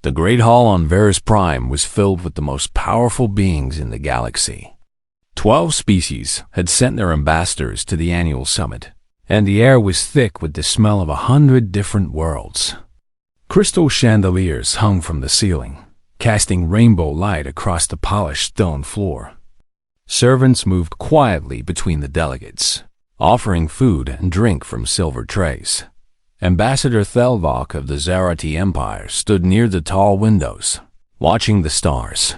The Great Hall on Varus Prime was filled with the most powerful beings in the galaxy. 12 species had sent their ambassadors to the annual summit, and the air was thick with the smell of 100 different worlds. Crystal chandeliers hung from the ceiling, casting rainbow light across the polished stone floor. Servants moved quietly between the delegates, offering food and drink from silver trays. Ambassador Thelvok of the Zarati Empire stood near the tall windows, watching the stars.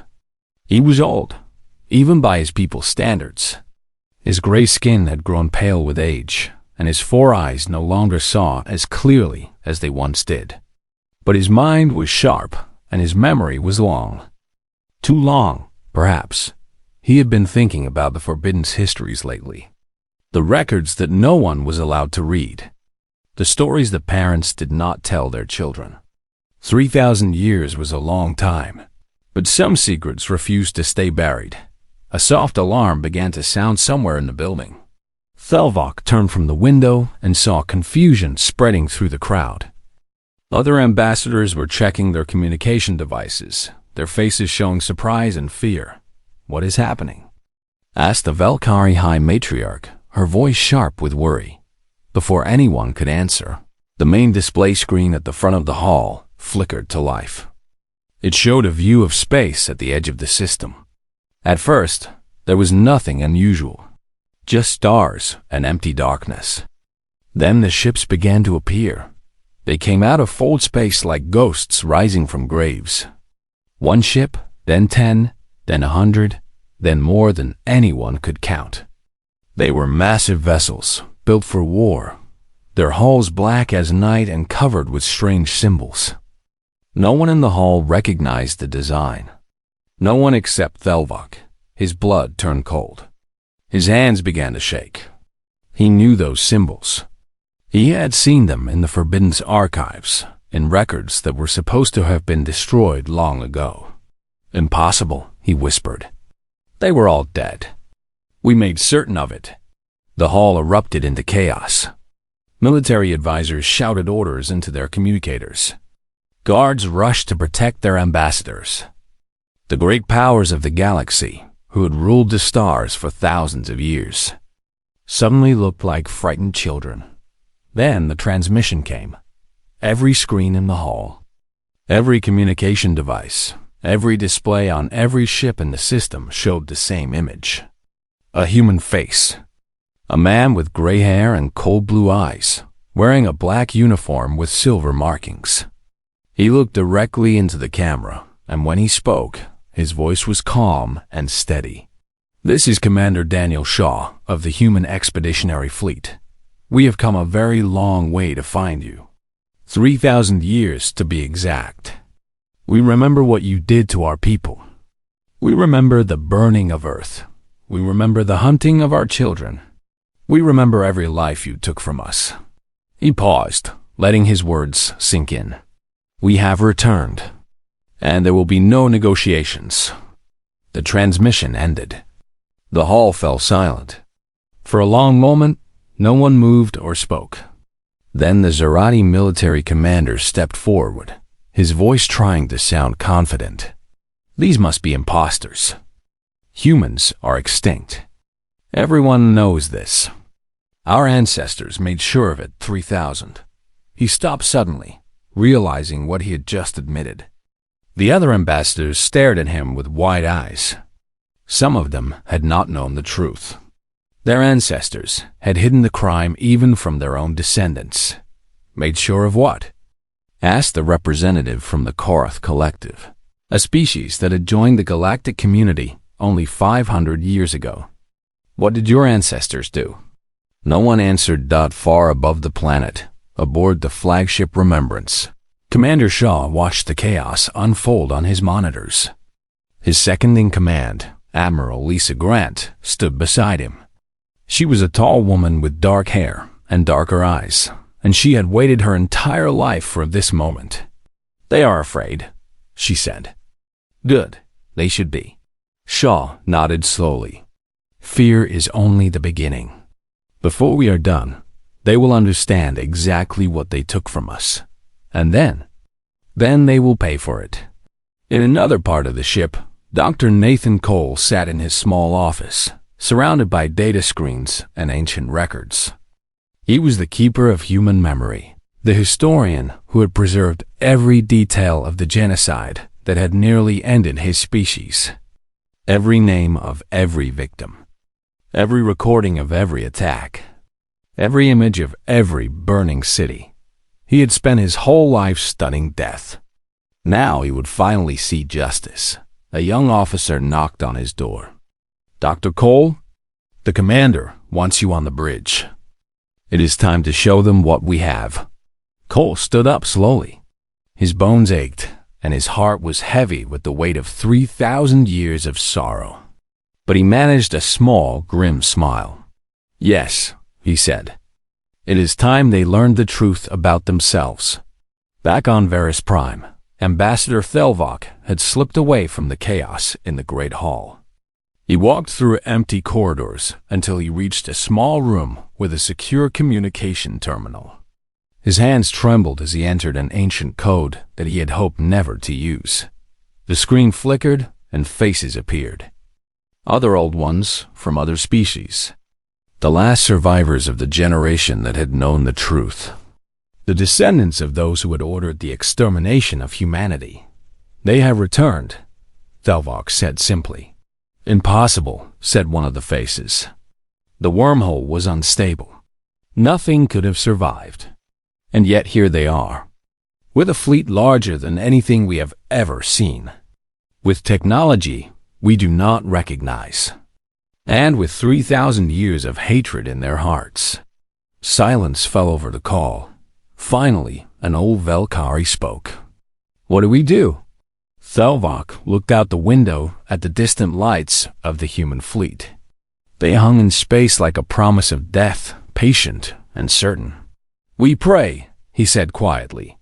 He was old, even by his people's standards. His gray skin had grown pale with age, and his 4 eyes no longer saw as clearly as they once did. But his mind was sharp, and his memory was long. Too long, perhaps. He had been thinking about the Forbidden's histories lately. The records that no one was allowed to read. The stories that parents did not tell their children. 3,000 years was a long time, but some secrets refused to stay buried. A soft alarm began to sound somewhere in the building. Thelvok turned from the window and saw confusion spreading through the crowd. Other ambassadors were checking their communication devices, their faces showing surprise and fear. "What is happening?" asked the Velcari High Matriarch, her voice sharp with worry. Before anyone could answer, the main display screen at the front of the hall flickered to life. It showed a view of space at the edge of the system. At first, there was nothing unusual, just stars and empty darkness. Then the ships began to appear. They came out of fold space like ghosts rising from graves. 1 ship, then 10, then 100, then more than anyone could count. They were massive vessels, built for war, their hulls black as night and covered with strange symbols. No one in the hall recognized the design. No one except Thelvok. His blood turned cold. His hands began to shake. He knew those symbols. He had seen them in the Forbidden's archives, in records that were supposed to have been destroyed long ago. "Impossible," he whispered. "They were all dead. We made certain of it." The hall erupted into chaos. Military advisors shouted orders into their communicators. Guards rushed to protect their ambassadors. The great powers of the galaxy, who had ruled the stars for thousands of years, suddenly looked like frightened children. Then the transmission came. Every screen in the hall, every communication device, every display on every ship in the system showed the same image. A human face. A man with gray hair and cold blue eyes, wearing a black uniform with silver markings. He looked directly into the camera, and when he spoke, his voice was calm and steady. "This is Commander Daniel Shaw of the Human Expeditionary Fleet. We have come a very long way to find you. 3,000 years to be exact. We remember what you did to our people. We remember the burning of Earth. We remember the hunting of our children. We remember every life you took from us." He paused, letting his words sink in. "We have returned, and there will be no negotiations." The transmission ended. The hall fell silent. For a long moment, no one moved or spoke. Then the Zarati military commander stepped forward, his voice trying to sound confident. "These must be imposters. Humans are extinct. Everyone knows this. Our ancestors made sure of it 3,000. He stopped suddenly, realizing what he had just admitted. The other ambassadors stared at him with wide eyes. Some of them had not known the truth. Their ancestors had hidden the crime even from their own descendants. Made sure of what? Asked the representative from the Korath Collective, a species that had joined the galactic community only 500 years ago. "What did your ancestors do?" No one answered. Far above the planet, aboard the flagship Remembrance, Commander Shaw watched the chaos unfold on his monitors. His second-in-command, Admiral Lisa Grant, stood beside him. She was a tall woman with dark hair and darker eyes, and she had waited her entire life for this moment. "They are afraid," she said. "Good, they should be." Shaw nodded slowly. "Fear is only the beginning. Before we are done, they will understand exactly what they took from us. And then, Then they will pay for it. In another part of the ship, Dr. Nathan Cole sat in his small office, surrounded by data screens and ancient records. He was the keeper of human memory, the historian who had preserved every detail of the genocide that had nearly ended his species. Every name of every victim, every recording of every attack, every image of every burning city. He had spent his whole life studying death. Now he would finally see justice. A young officer knocked on his door. "Dr. Cole, the commander wants you on the bridge. It is time to show them what we have." Cole stood up slowly. His bones ached, and his heart was heavy with the weight of 3,000 years of sorrow. But he managed a small, grim smile. "Yes," he said. "It is time they learned the truth about themselves." Back on Verus Prime, Ambassador Thelvok had slipped away from the chaos in the Great Hall. He walked through empty corridors until he reached a small room with a secure communication terminal. His hands trembled as he entered an ancient code that he had hoped never to use. The screen flickered and faces appeared. Other old ones from other species. The last survivors of the generation that had known the truth. The descendants of those who had ordered the extermination of humanity. "They have returned," Thelvok said simply. "Impossible," said one of the faces. The wormhole was unstable. Nothing could have survived. And yet here they are, with a fleet larger than anything we have ever seen, with technology we do not recognize, and with 3,000 years of hatred in their hearts. Silence fell over the call. Finally, an old Velcari spoke. "What do we do?" Thelvok looked out the window at the distant lights of the human fleet. They hung in space like a promise of death, patient and certain. "We pray," he said quietly.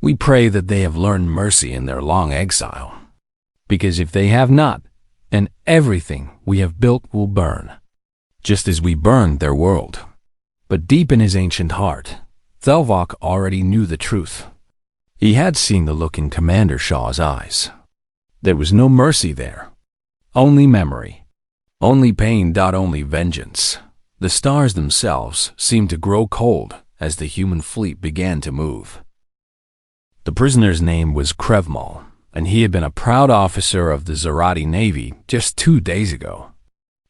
"We pray that they have learned mercy in their long exile. Because if they have not, then everything we have built will burn, just as we burned their world." But deep in his ancient heart, Thelvok already knew the truth. He had seen the look in Commander Shaw's eyes. There was no mercy there. Only memory. Only pain. Only vengeance. The stars themselves seemed to grow cold as the human fleet began to move. The prisoner's name was Krevmal, and he had been a proud officer of the Zarati Navy just 2 days ago.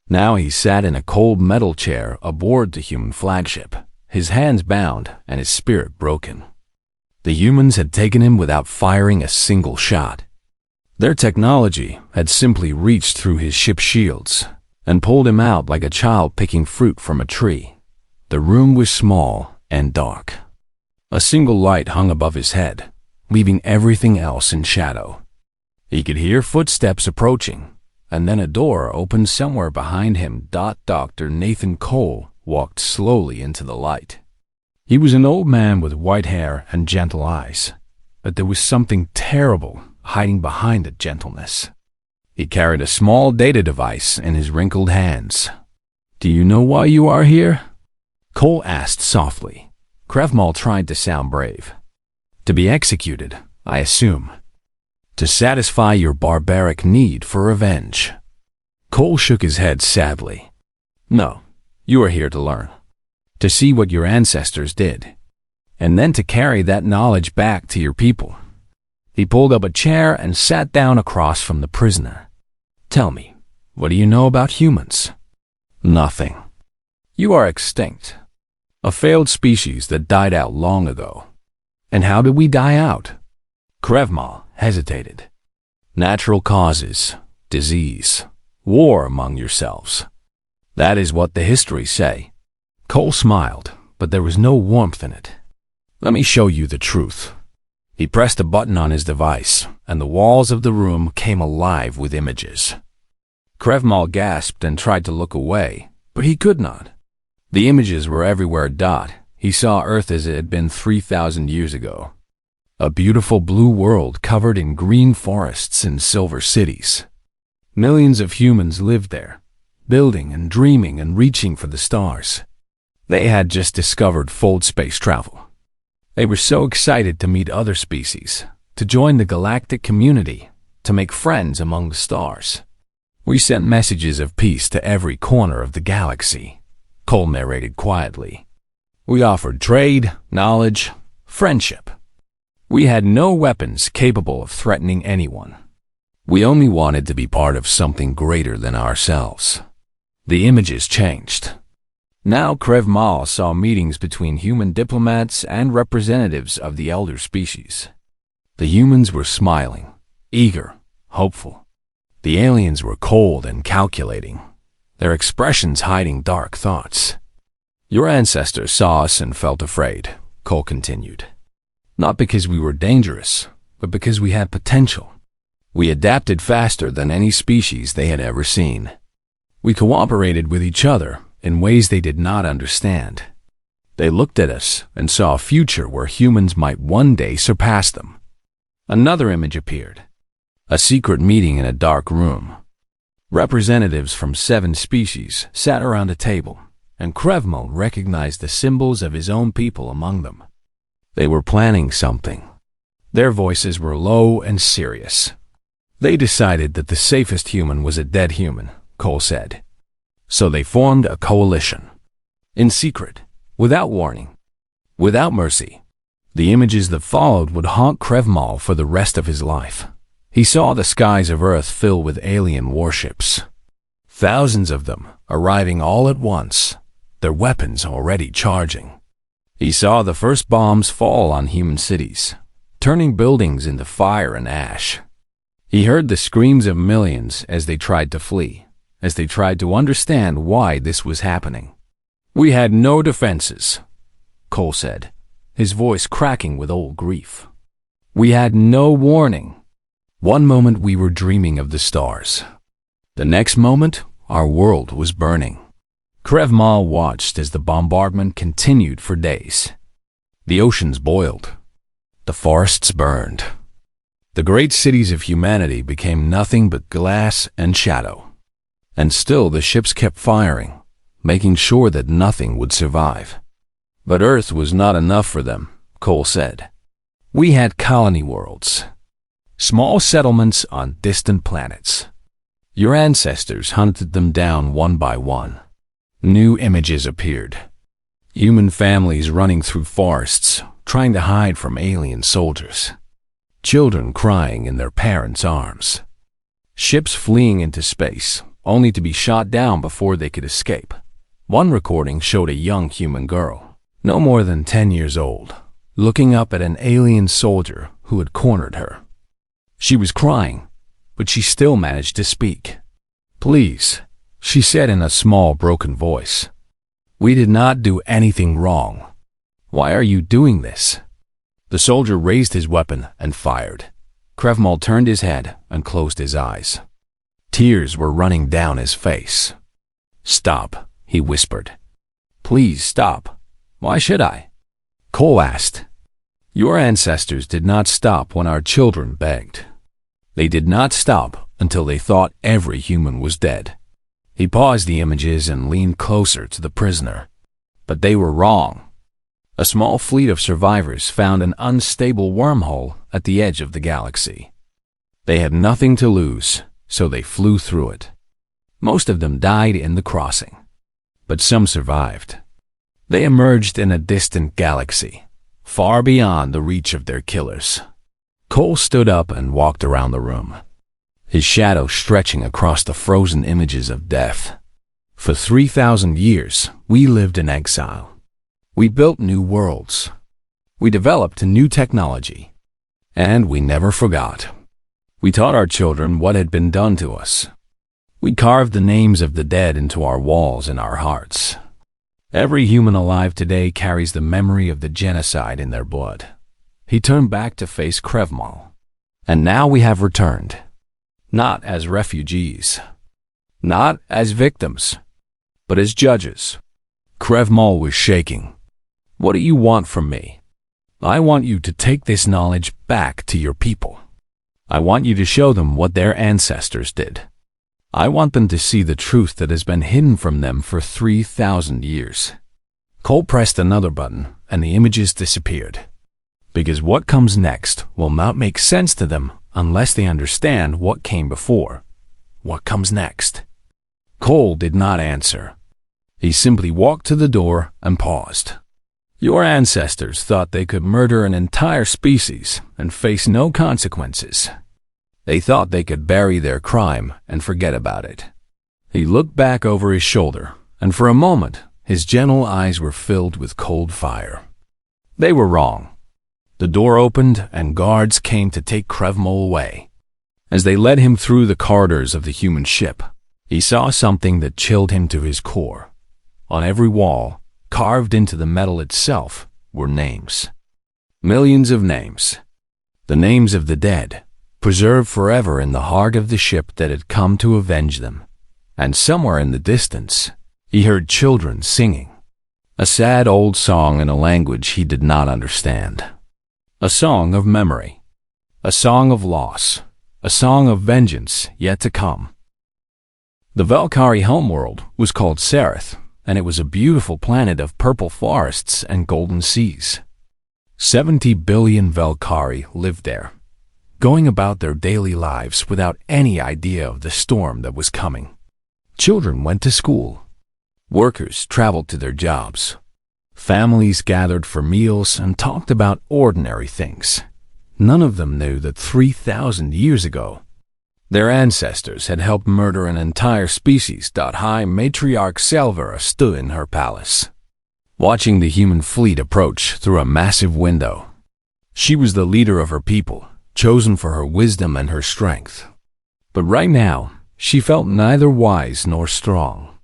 Now he sat in a cold metal chair aboard the human flagship, his hands bound and his spirit broken. The humans had taken him without firing a single shot. Their technology had simply reached through his ship's shields and pulled him out like a child picking fruit from a tree. The room was small and dark. A single light hung above his head, leaving everything else in shadow. He could hear footsteps approaching, and then a door opened somewhere behind him. Dr. Nathan Cole walked slowly into the light. He was an old man with white hair and gentle eyes, but there was something terrible hiding behind the gentleness. He carried a small data device in his wrinkled hands. "Do you know why you are here?" Cole asked softly. Krevmal tried to sound brave. "To be executed, I assume. To satisfy your barbaric need for revenge." Cole shook his head sadly. "No, you are here to learn. To see what your ancestors did, and then to carry that knowledge back to your people." He pulled up a chair and sat down across from the prisoner. "Tell me, what do you know about humans?" "Nothing. You are extinct. A failed species that died out long ago." "And how did we die out?" Krevmal hesitated. "Natural causes, disease, war among yourselves. That is what the histories say." Cole smiled, but there was no warmth in it. "Let me show you the truth." He pressed a button on his device, and the walls of the room came alive with images. Krevmal gasped and tried to look away, but he could not. The images were everywhere. He saw Earth as it had been 3,000 years ago. A beautiful blue world covered in green forests and silver cities. Millions of humans lived there, building and dreaming and reaching for the stars. They had just discovered fold space travel. They were so excited to meet other species, to join the galactic community, to make friends among the stars. We sent messages of peace to every corner of the galaxy, Cole narrated quietly. We offered trade, knowledge, friendship. We had no weapons capable of threatening anyone. We only wanted to be part of something greater than ourselves. The images changed. Now Krev Mal saw meetings between human diplomats and representatives of the elder species. The humans were smiling, eager, hopeful. The aliens were cold and calculating, their expressions hiding dark thoughts. Your ancestors saw us and felt afraid, Cole continued. Not because we were dangerous, but because we had potential. We adapted faster than any species they had ever seen. We cooperated with each other in ways they did not understand. They looked at us and saw a future where humans might one day surpass them. Another image appeared. A secret meeting in a dark room. Representatives from 7 species sat around a table, and Krevmal recognized the symbols of his own people among them. They were planning something. Their voices were low and serious. They decided that the safest human was a dead human, Cole said. So they formed a coalition. In secret, without warning, without mercy. The images that followed would haunt Krevmal for the rest of his life. He saw the skies of Earth fill with alien warships. Thousands of them arriving all at once, their weapons already charging. He saw the first bombs fall on human cities, turning buildings into fire and ash. He heard the screams of millions as they tried to flee, as they tried to understand why this was happening. We had no defenses, Cole said, his voice cracking with old grief. We had no warning. One moment we were dreaming of the stars. The next moment, our world was burning. Krevmal watched as the bombardment continued for days. The oceans boiled. The forests burned. The great cities of humanity became nothing but glass and shadow. And still the ships kept firing, making sure that nothing would survive. But Earth was not enough for them, Cole said. We had colony worlds. Small settlements on distant planets. Your ancestors hunted them down one by one. New images appeared. Human families running through forests, trying to hide from alien soldiers. Children crying in their parents' arms. Ships fleeing into space, only to be shot down before they could escape. One recording showed a young human girl, no more than 10 years old, looking up at an alien soldier who had cornered her. She was crying, but she still managed to speak. Please, she said in a small, broken voice. We did not do anything wrong. Why are you doing this? The soldier raised his weapon and fired. Krevmal turned his head and closed his eyes. Tears were running down his face. Stop, he whispered. Please stop. Why should I? Cole asked. Your ancestors did not stop when our children begged. They did not stop until they thought every human was dead. He paused the images and leaned closer to the prisoner. But they were wrong. A small fleet of survivors found an unstable wormhole at the edge of the galaxy. They had nothing to lose, so they flew through it. Most of them died in the crossing, but some survived. They emerged in a distant galaxy, far beyond the reach of their killers. Cole stood up and walked around the room, his shadow stretching across the frozen images of death. For 3,000 years, we lived in exile. We built new worlds. We developed new technology. And we never forgot. We taught our children what had been done to us. We carved the names of the dead into our walls and our hearts. Every human alive today carries the memory of the genocide in their blood. He turned back to face Krevmal. And now we have returned. Not as refugees. Not as victims. But as judges. Krevmal was shaking. What do you want from me? I want you to take this knowledge back to your people. I want you to show them what their ancestors did. I want them to see the truth that has been hidden from them for 3,000 years. Cole pressed another button, and the images disappeared. because what comes next will not make sense to them unless they understand what came before. What comes next? Cole did not answer. He simply walked to the door and paused. Your ancestors thought they could murder an entire species and face no consequences. They thought they could bury their crime and forget about it. He looked back over his shoulder, and for a moment, his gentle eyes were filled with cold fire. They were wrong. The door opened and guards came to take Krevmol away. As they led him through the corridors of the human ship, he saw something that chilled him to his core. On every wall, carved into the metal itself, were names. Millions of names. The names of the dead, preserved forever in the heart of the ship that had come to avenge them. And somewhere in the distance, he heard children singing. A sad old song in a language he did not understand. A song of memory. A song of loss. A song of vengeance yet to come. The Velcari homeworld was called Sereth, and it was a beautiful planet of purple forests and golden seas. 70 billion Velcari lived there, going about their daily lives without any idea of the storm that was coming. Children went to school. Workers traveled to their jobs. Families gathered for meals and talked about ordinary things. None of them knew that 3,000 years ago, their ancestors had helped murder an entire species. High Matriarch Selvera stood in her palace, watching the human fleet approach through a massive window. She was the leader of her people, chosen for her wisdom and her strength. But right now, she felt neither wise nor strong.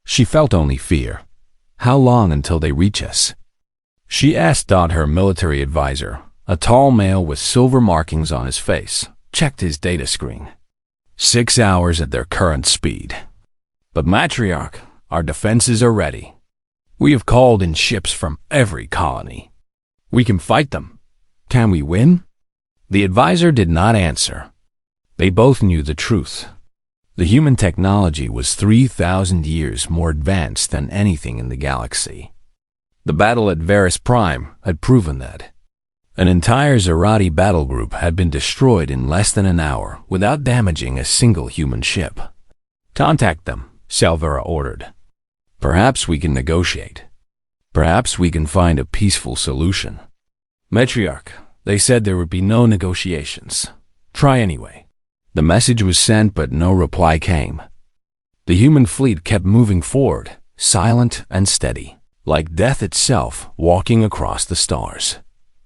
She felt only fear. How long until they reach us? She asked. Her military advisor, a tall male with silver markings on his face, checked his data screen. 6 hours at their current speed. But Matriarch, our defenses are ready. We have called in ships from every colony. We can fight them. Can we win? The advisor did not answer. They both knew the truth. The human technology was 3,000 years more advanced than anything in the galaxy. The battle at Varus Prime had proven that. An entire Zerati battle group had been destroyed in less than an hour without damaging a single human ship. Contact them, Selvera ordered. Perhaps we can negotiate. Perhaps we can find a peaceful solution. Matriarch, they said there would be no negotiations. Try anyway. The message was sent, but no reply came. The human fleet kept moving forward, silent and steady, like death itself walking across the stars.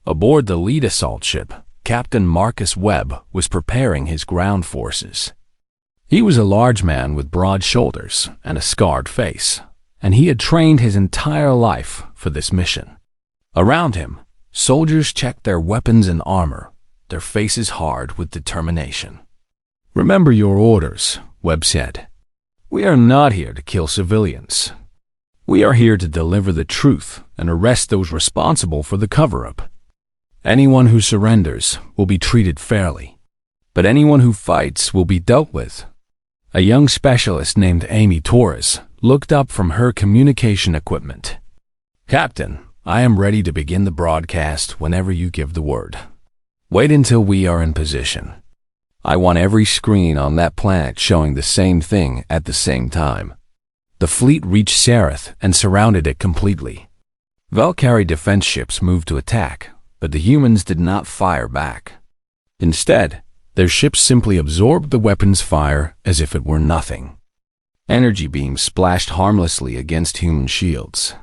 Aboard the lead assault ship, Captain Marcus Webb was preparing his ground forces. He was a large man with broad shoulders and a scarred face, and he had trained his entire life for this mission. Around him, soldiers checked their weapons and armor, their faces hard with determination. Remember your orders, Webb said. We are not here to kill civilians. We are here to deliver the truth and arrest those responsible for the cover-up. Anyone who surrenders will be treated fairly, but anyone who fights will be dealt with. A young specialist named Amy Torres looked up from her communication equipment. Captain, I am ready to begin the broadcast whenever you give the word. Wait until we are in position. I want every screen on that planet showing the same thing at the same time. The fleet reached Sereth and surrounded it completely. Velcari defense ships moved to attack, but the humans did not fire back. Instead, their ships simply absorbed the weapon's fire as if it were nothing. Energy beams splashed harmlessly against human shields.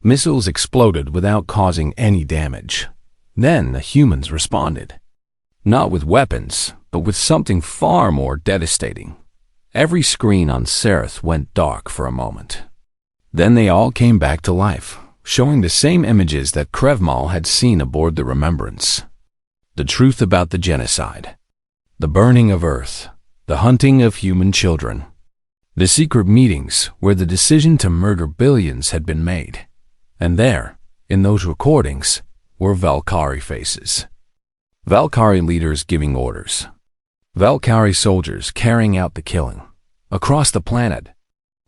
Missiles exploded without causing any damage. Then the humans responded. Not with weapons, but with something far more devastating. Every screen on Sereth went dark for a moment. Then they all came back to life, showing the same images that Krevmol had seen aboard the Remembrance. The truth about the genocide. The burning of Earth. The hunting of human children. The secret meetings where the decision to murder billions had been made. And there, in those recordings, were Velcari faces. Velcari leaders giving orders. Velcari soldiers carrying out the killing. Across the planet,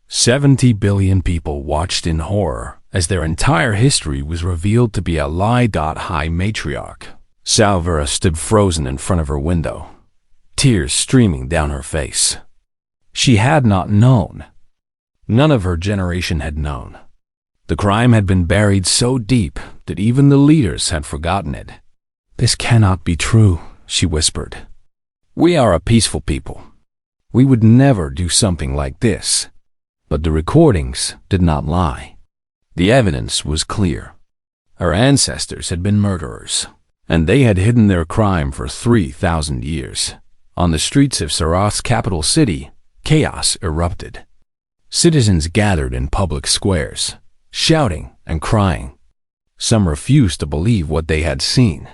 70 billion people watched in horror as their entire history was revealed to be a lie. High Matriarch Salvera stood frozen in front of her window, tears streaming down her face. She had not known. None of her generation had known. The crime had been buried so deep that even the leaders had forgotten it. "This cannot be true," she whispered. "We are a peaceful people. We would never do something like this." But the recordings did not lie. The evidence was clear. Her ancestors had been murderers, and they had hidden their crime for 3,000 years. On the streets of Sarath's capital city, chaos erupted. Citizens gathered in public squares, shouting and crying. Some refused to believe what they had seen.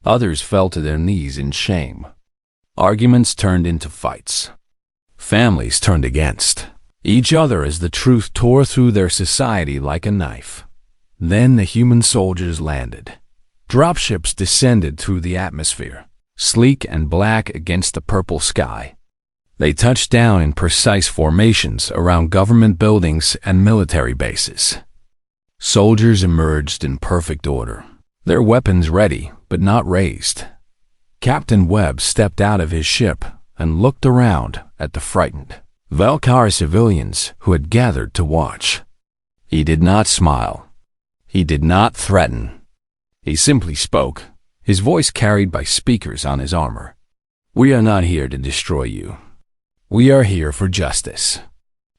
Others fell to their knees in shame. Arguments turned into fights. Families turned against each other as the truth tore through their society like a knife. Then the human soldiers landed. Dropships descended through the atmosphere, sleek and black against the purple sky. They touched down in precise formations around government buildings and military bases. Soldiers emerged in perfect order, their weapons ready but not raised. Captain Webb stepped out of his ship and looked around at the frightened Velcari civilians who had gathered to watch. He did not smile. He did not threaten. He simply spoke, his voice carried by speakers on his armor. "We are not here to destroy you. We are here for justice.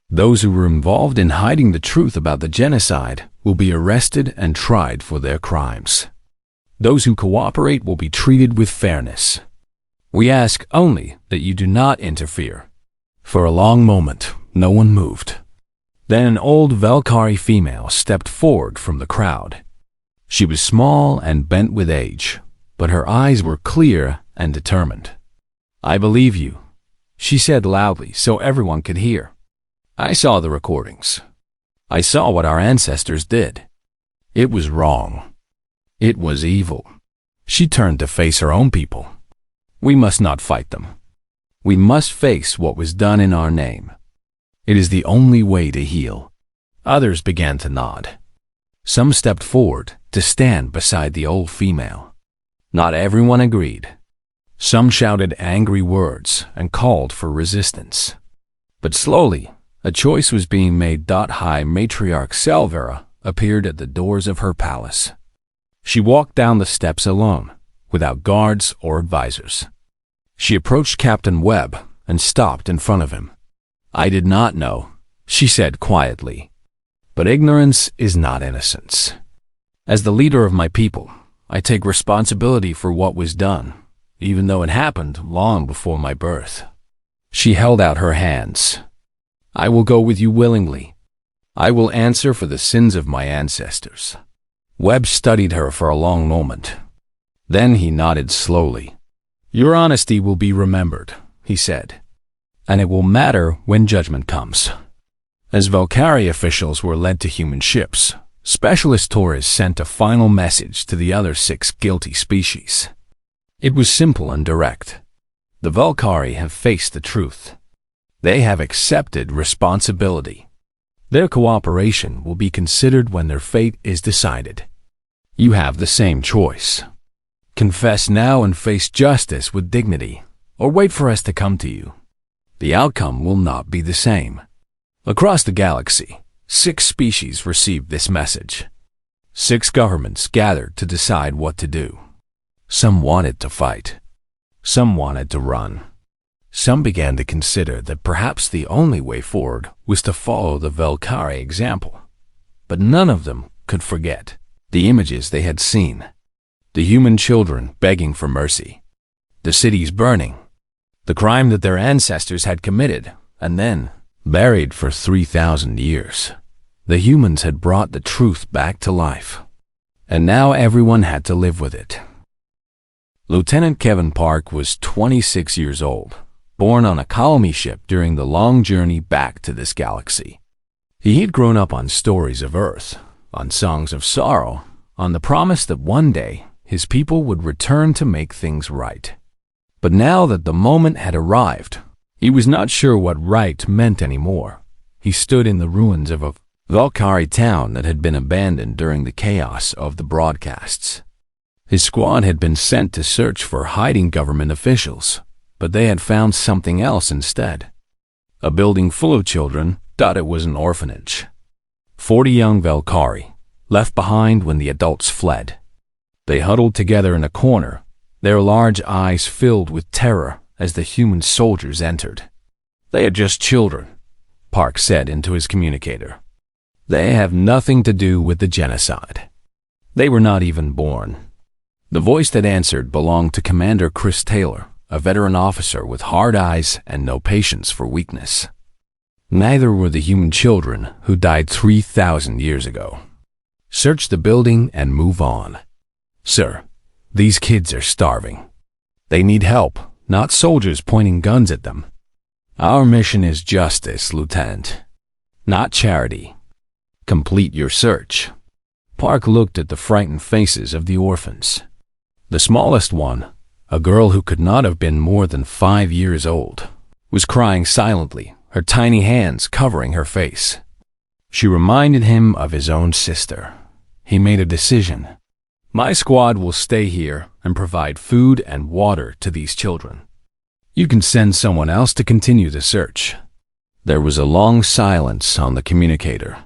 Those who were involved in hiding the truth about the genocide will be arrested and tried for their crimes. Those who cooperate will be treated with fairness. We ask only that you do not interfere." For a long moment, no one moved. Then an old Velcari female stepped forward from the crowd. She was small and bent with age, but her eyes were clear and determined. "I believe you," she said loudly so everyone could hear. "I saw the recordings. I saw what our ancestors did. It was wrong. It was evil." She turned to face her own people. "We must not fight them. We must face what was done in our name. It is the only way to heal." Others began to nod. Some stepped forward to stand beside the old female. Not everyone agreed. Some shouted angry words and called for resistance. But slowly, a choice was being made. High Matriarch Salvera appeared at the doors of her palace. She walked down the steps alone, without guards or advisors. She approached Captain Webb and stopped in front of him. "I did not know," she said quietly. "But ignorance is not innocence. As the leader of my people, I take responsibility for what was done, even though it happened long before my birth." She held out her hands. "I will go with you willingly. I will answer for the sins of my ancestors." Webb studied her for a long moment. Then he nodded slowly. "Your honesty will be remembered," he said, "and it will matter when judgment comes." As Velcari officials were led to human ships, specialist tourists sent a final message to the other 6 guilty species. It was simple and direct. The Velcari have faced the truth. They have accepted responsibility. Their cooperation will be considered when their fate is decided. You have the same choice. Confess now and face justice with dignity, or wait for us to come to you. The outcome will not be the same. Across the galaxy, 6 species received this message. 6 governments gathered to decide what to do. Some wanted to fight. Some wanted to run. Some began to consider that perhaps the only way forward was to follow the Velcari example. But none of them could forget the images they had seen. The human children begging for mercy. The cities burning. The crime that their ancestors had committed, and then buried for 3,000 years. The humans had brought the truth back to life. And now everyone had to live with it. Lieutenant Kevin Park was 26 years old, born on a colony ship during the long journey back to this galaxy. He had grown up on stories of Earth, on songs of sorrow, on the promise that one day his people would return to make things right. But now that the moment had arrived, he was not sure what right meant anymore. He stood in the ruins of a Velcari town that had been abandoned during the chaos of the broadcasts. His squad had been sent to search for hiding government officials, but they had found something else instead. A building full of children thought it was an orphanage. 40 young Velcari, left behind when the adults fled. They huddled together in a corner, their large eyes filled with terror as the human soldiers entered. "They are just children," Park said into his communicator. "They have nothing to do with the genocide. They were not even born." The voice that answered belonged to Commander Chris Taylor, a veteran officer with hard eyes and no patience for weakness. Neither were the human children who died 3,000 years ago. "Search the building and move on. Sir, these kids are starving. They need help, not soldiers pointing guns at them. Our mission is justice, Lieutenant, not charity. Complete your search." Park looked at the frightened faces of the orphans. The smallest one, a girl who could not have been more than 5 years old, was crying silently, her tiny hands covering her face. She reminded him of his own sister. He made a decision. "My squad will stay here and provide food and water to these children. You can send someone else to continue the search." There was a long silence on the communicator.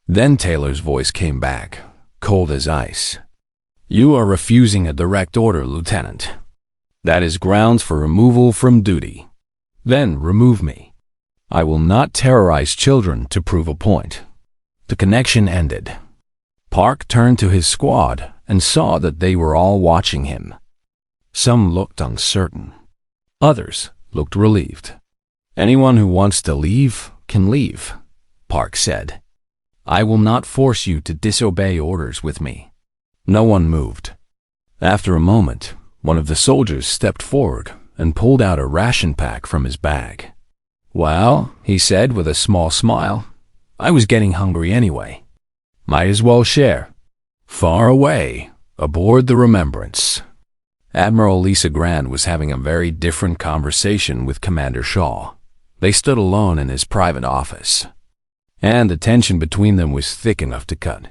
Then Taylor's voice came back, cold as ice. "You are refusing a direct order, Lieutenant. That is grounds for removal from duty. Then remove me. I will not terrorize children to prove a point." The connection ended. Park turned to his squad and saw that they were all watching him. Some looked uncertain. Others looked relieved. "Anyone who wants to leave can leave," Park said. "I will not force you to disobey orders with me." No one moved. After a moment, one of the soldiers stepped forward and pulled out a ration pack from his bag. "Well," he said with a small smile, "I was getting hungry anyway. Might as well share." Far away, aboard the Remembrance, Admiral Lisa Grant was having a very different conversation with Commander Shaw. They stood alone in his private office, and the tension between them was thick enough to cut.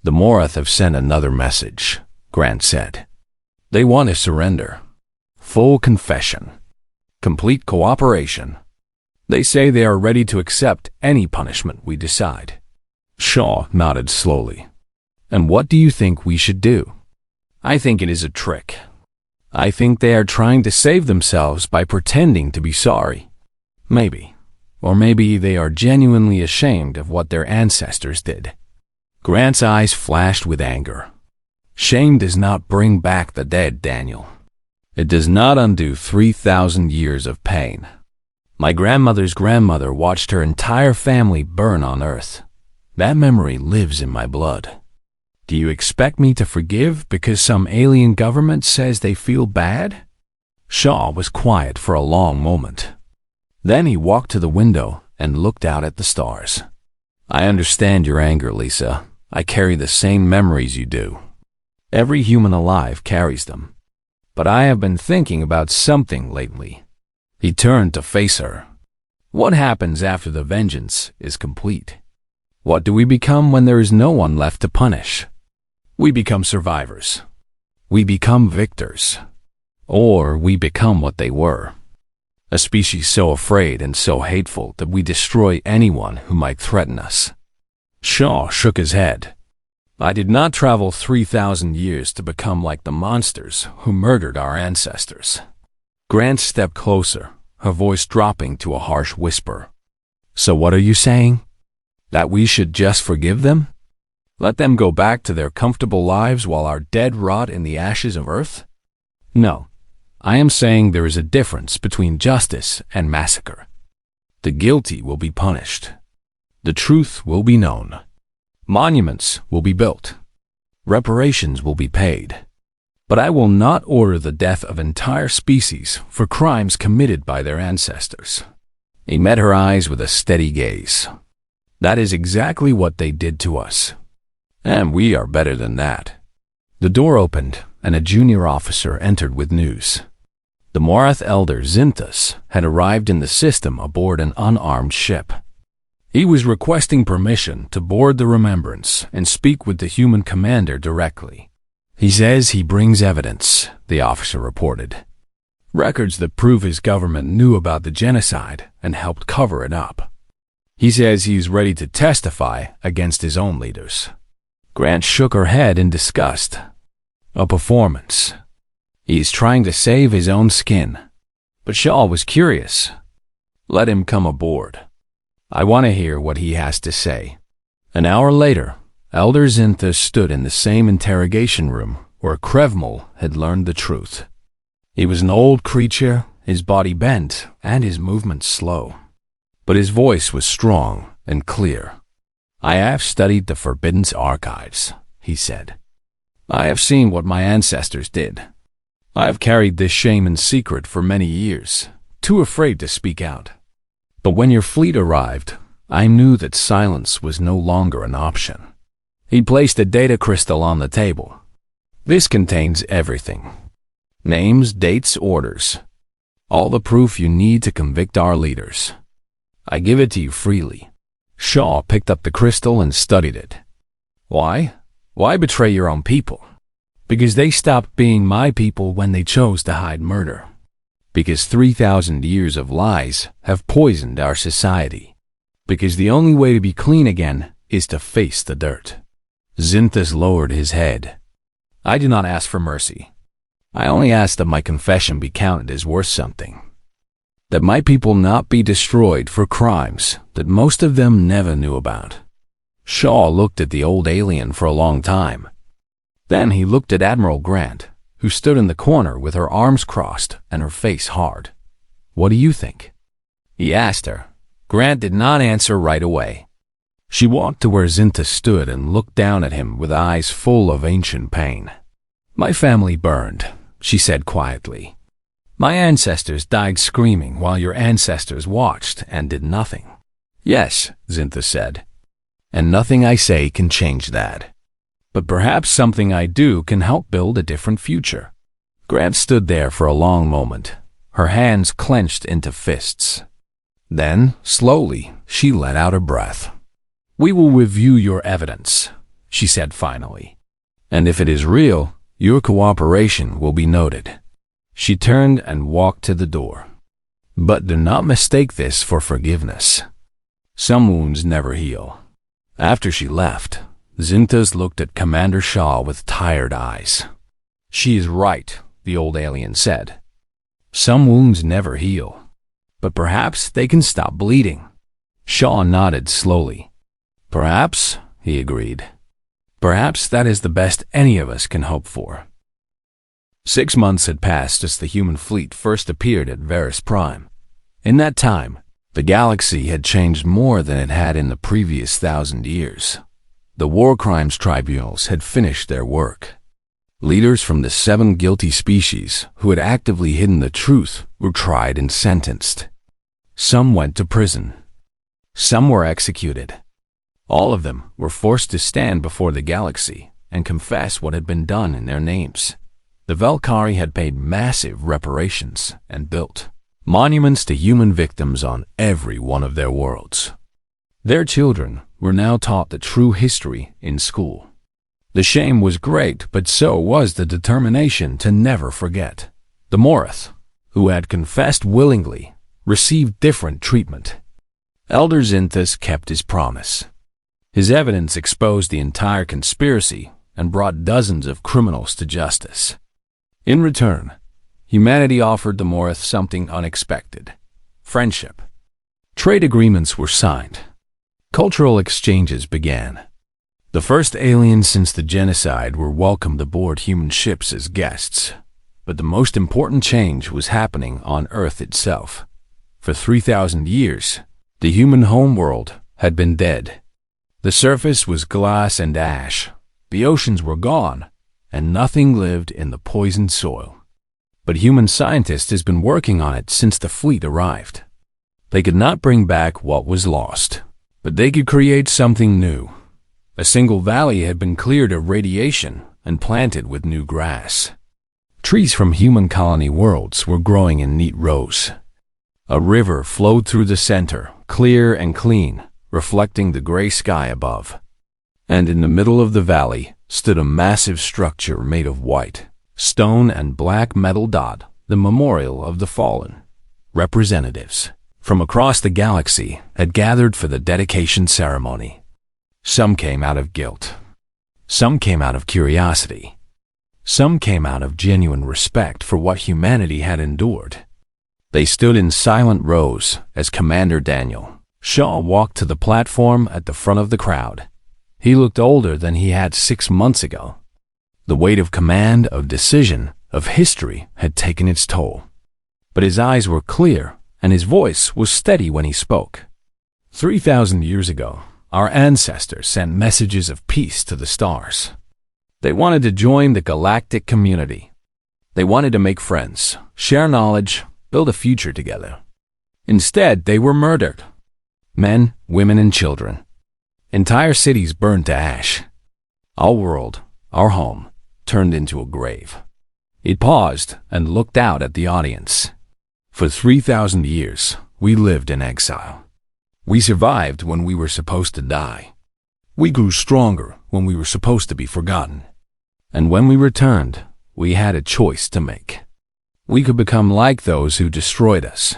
"The Morath have sent another message," Grant said. "They want to surrender. Full confession. Complete cooperation. They say they are ready to accept any punishment we decide." Shaw nodded slowly. "And what do you think we should do?" "I think it is a trick. I think they are trying to save themselves by pretending to be sorry. Maybe. Or maybe they are genuinely ashamed of what their ancestors did." Grant's eyes flashed with anger. "Shame does not bring back the dead, Daniel. It does not undo 3,000 years of pain. My grandmother's grandmother watched her entire family burn on Earth. That memory lives in my blood. Do you expect me to forgive because some alien government says they feel bad?" Shaw was quiet for a long moment. Then he walked to the window and looked out at the stars. "I understand your anger, Lisa. I carry the same memories you do. Every human alive carries them. But I have been thinking about something lately." He turned to face her. "What happens after the vengeance is complete? What do we become when there is no one left to punish? We become survivors. We become victors. Or we become what they were. A species so afraid and so hateful that we destroy anyone who might threaten us." Shaw shook his head. "I did not travel 3,000 years to become like the monsters who murdered our ancestors." Grant stepped closer, her voice dropping to a harsh whisper. "So what are you saying? That we should just forgive them? Let them go back to their comfortable lives while our dead rot in the ashes of Earth? No, I am saying there is a difference between justice and massacre. The guilty will be punished. The truth will be known. Monuments will be built. Reparations will be paid. But I will not order the death of entire species for crimes committed by their ancestors." He met her eyes with a steady gaze. "That is exactly what they did to us. And we are better than that." The door opened, and a junior officer entered with news. The Morath elder Zinthus had arrived in the system aboard an unarmed ship. He was requesting permission to board the Remembrance and speak with the human commander directly. He says he brings evidence, the officer reported. Records that prove his government knew about the genocide and helped cover it up. He says he's ready to testify against his own leaders. Grant shook her head in disgust. A performance. He's trying to save his own skin. But Shaw was curious. Let him come aboard. I want to hear what he has to say. An hour later, Elder Zinthus stood in the same interrogation room where Krevmul had learned the truth. He was an old creature, his body bent and his movements slow. But his voice was strong and clear. I have studied the Forbidden's archives, he said. I have seen what my ancestors did. I have carried this shame in secret for many years, too afraid to speak out. But when your fleet arrived, I knew that silence was no longer an option. He placed a data crystal on the table. This contains everything. Names, dates, orders. All the proof you need to convict our leaders. I give it to you freely. Shaw picked up the crystal and studied it. Why? Why betray your own people? Because they stopped being my people when they chose to hide murder. Because 3,000 years of lies have poisoned our society. Because the only way to be clean again is to face the dirt. Zinthus lowered his head. I do not ask for mercy. I only ask that my confession be counted as worth something. That my people not be destroyed for crimes that most of them never knew about. Shaw looked at the old alien for a long time. Then he looked at Admiral Grant, who stood in the corner with her arms crossed and her face hard. What do you think? He asked her. Grant did not answer right away. She walked to where Zinthus stood and looked down at him with eyes full of ancient pain. My family burned, she said quietly. My ancestors died screaming while your ancestors watched and did nothing. Yes, Zinthus said. And nothing I say can change that. But perhaps something I do can help build a different future. Grant stood there for a long moment, her hands clenched into fists. Then, slowly, she let out a breath. We will review your evidence, she said finally. And if it is real, your cooperation will be noted. She turned and walked to the door. But do not mistake this for forgiveness. Some wounds never heal. After she left, Zinthus looked at Commander Shaw with tired eyes. She is right, the old alien said. Some wounds never heal. But perhaps they can stop bleeding. Shaw nodded slowly. Perhaps, he agreed. Perhaps that is the best any of us can hope for. 6 months had passed since the human fleet first appeared at Varus Prime. In that time, the galaxy had changed more than it had in the previous 1,000 years. The war crimes tribunals had finished their work. Leaders from the 7 guilty species who had actively hidden the truth were tried and sentenced. Some went to prison. Some were executed. All of them were forced to stand before the galaxy and confess what had been done in their names. The Velcari had paid massive reparations and built monuments to human victims on every one of their worlds. Their children were now taught the true history in school. The shame was great, but so was the determination to never forget. The Morith, who had confessed willingly, received different treatment. Elder Zinthus kept his promise. His evidence exposed the entire conspiracy and brought dozens of criminals to justice. In return, humanity offered the Morith something unexpected: friendship. Trade agreements were signed. Cultural exchanges began. The first aliens since the genocide were welcomed aboard human ships as guests. But the most important change was happening on Earth itself. For 3,000 years, the human homeworld had been dead. The surface was glass and ash. The oceans were gone, and nothing lived in the poisoned soil. But human scientists has been working on it since the fleet arrived. They could not bring back what was lost, but they could create something new. A single valley had been cleared of radiation and planted with new grass. Trees from human colony worlds were growing in neat rows. A river flowed through the center, clear and clean, reflecting the gray sky above. And in the middle of the valley stood a massive structure made of white stone and black metal dot, the memorial of the fallen. Representatives from across the galaxy had gathered for the dedication ceremony. Some came out of guilt. Some came out of curiosity. Some came out of genuine respect for what humanity had endured. They stood in silent rows as Commander Daniel Shaw walked to the platform at the front of the crowd. He looked older than he had 6 months ago. The weight of command, of decision, of history had taken its toll. But his eyes were clear, and his voice was steady when he spoke. 3,000 years ago, our ancestors sent messages of peace to the stars. They wanted to join the galactic community. They wanted to make friends, share knowledge, build a future together. Instead, they were murdered. Men, women, and children. Entire cities burned to ash. Our world, our home, turned into a grave. It paused and looked out at the audience. For 3,000 years, we lived in exile. We survived when we were supposed to die. We grew stronger when we were supposed to be forgotten. And when we returned, we had a choice to make. We could become like those who destroyed us.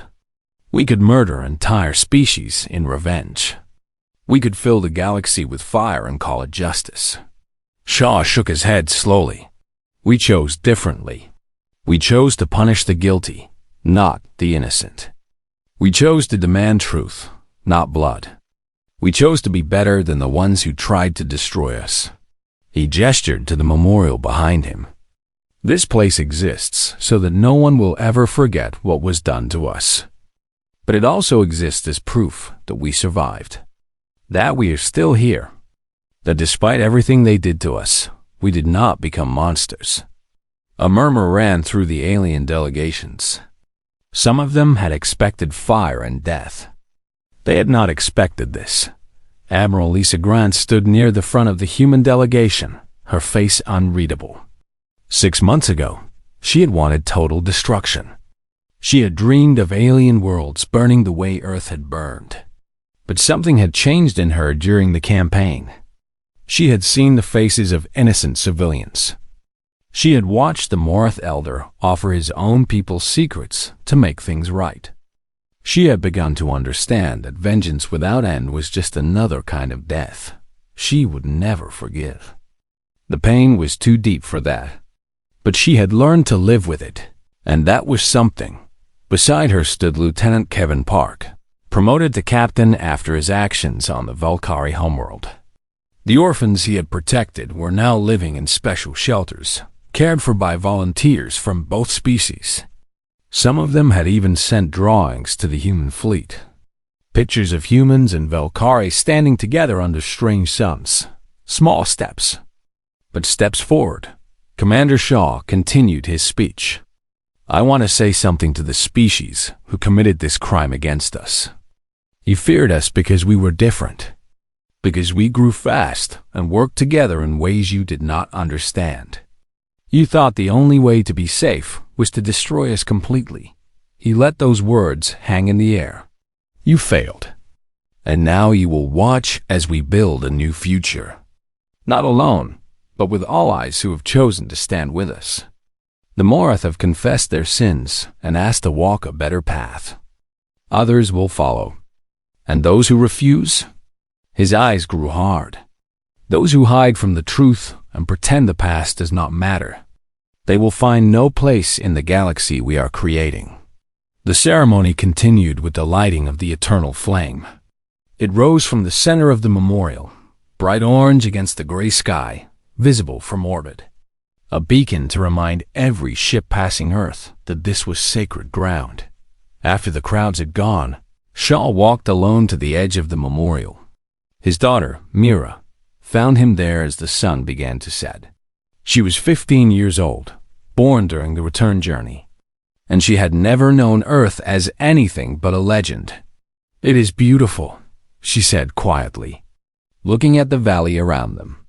We could murder entire species in revenge. We could fill the galaxy with fire and call it justice. Shaw shook his head slowly. We chose differently. We chose to punish the guilty, not the innocent. We chose to demand truth, not blood. We chose to be better than the ones who tried to destroy us. He gestured to the memorial behind him. This place exists so that no one will ever forget what was done to us. But it also exists as proof that we survived. That we are still here. That despite everything they did to us, we did not become monsters. A murmur ran through the alien delegations. Some of them had expected fire and death. They had not expected this. Admiral Lisa Grant stood near the front of the human delegation, her face unreadable. 6 months ago, she had wanted total destruction. She had dreamed of alien worlds burning the way Earth had burned. But something had changed in her during the campaign. She had seen the faces of innocent civilians. She had watched the Morath Elder offer his own people secrets to make things right. She had begun to understand that vengeance without end was just another kind of death. She would never forgive. The pain was too deep for that. But she had learned to live with it, and that was something. Beside her stood Lieutenant Kevin Park, promoted to captain after his actions on the Velcari homeworld. The orphans he had protected were now living in special shelters, cared for by volunteers from both species. Some of them had even sent drawings to the human fleet. Pictures of humans and Velcari standing together under strange suns. Small steps, but steps forward. Commander Shaw continued his speech. I want to say something to the species who committed this crime against us. You feared us because we were different, because we grew fast and worked together in ways you did not understand. You thought the only way to be safe was to destroy us completely. He let those words hang in the air. You failed. And now you will watch as we build a new future. Not alone, but with allies who have chosen to stand with us. The Morath have confessed their sins and asked to walk a better path. Others will follow. And those who refuse? His eyes grew hard. Those who hide from the truth and pretend the past does not matter. They will find no place in the galaxy we are creating. The ceremony continued with the lighting of the eternal flame. It rose from the center of the memorial, bright orange against the gray sky, visible from orbit. A beacon to remind every ship passing Earth that this was sacred ground. After the crowds had gone, Shaw walked alone to the edge of the memorial. His daughter, Mira, found him there as the sun began to set. She was 15 years old, born during the return journey, and she had never known Earth as anything but a legend. It is beautiful, she said quietly, looking at the valley around them.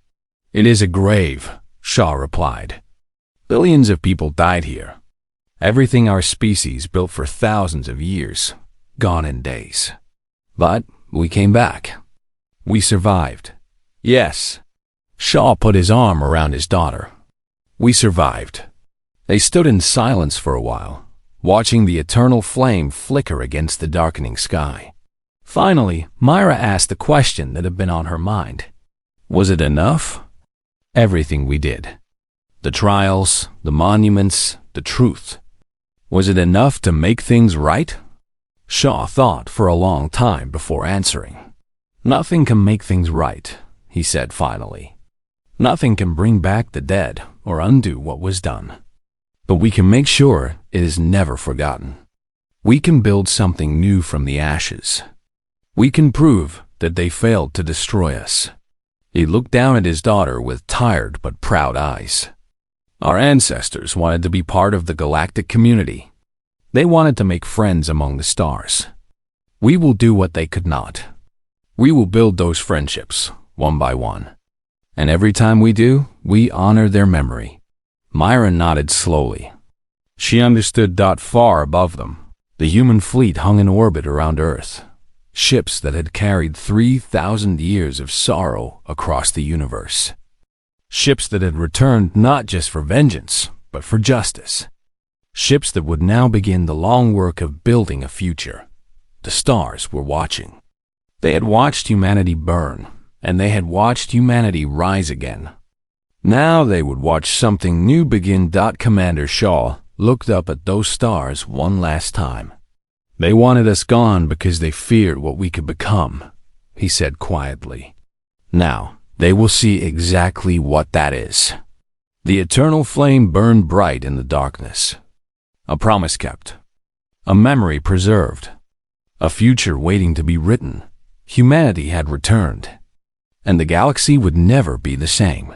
It is a grave, Shaw replied. Billions of people died here. Everything our species built for thousands of years, gone in days. But we came back. We survived. Yes. Shaw put his arm around his daughter. We survived. They stood in silence for a while, watching the eternal flame flicker against the darkening sky. Finally, Myra asked the question that had been on her mind. Was it enough? Everything we did. The trials, the monuments, the truth. Was it enough to make things right? Shaw thought for a long time before answering. Nothing can make things right, he said finally. Nothing can bring back the dead or undo what was done. But we can make sure it is never forgotten. We can build something new from the ashes. We can prove that they failed to destroy us. He looked down at his daughter with tired but proud eyes. Our ancestors wanted to be part of the galactic community. They wanted to make friends among the stars. We will do what they could not. We will build those friendships, one by one. And every time we do, we honor their memory. Myra nodded slowly. She understood. Far above them, the human fleet hung in orbit around Earth. Ships that had carried 3,000 years of sorrow across the universe. Ships that had returned not just for vengeance, but for justice. Ships that would now begin the long work of building a future. The stars were watching. They had watched humanity burn, and they had watched humanity rise again. Now they would watch something new begin. Commander Shaw looked up at those stars one last time. They wanted us gone because they feared what we could become, he said quietly. Now, they will see exactly what that is. The eternal flame burned bright in the darkness. A promise kept. A memory preserved. A future waiting to be written. Humanity had returned. And the galaxy would never be the same.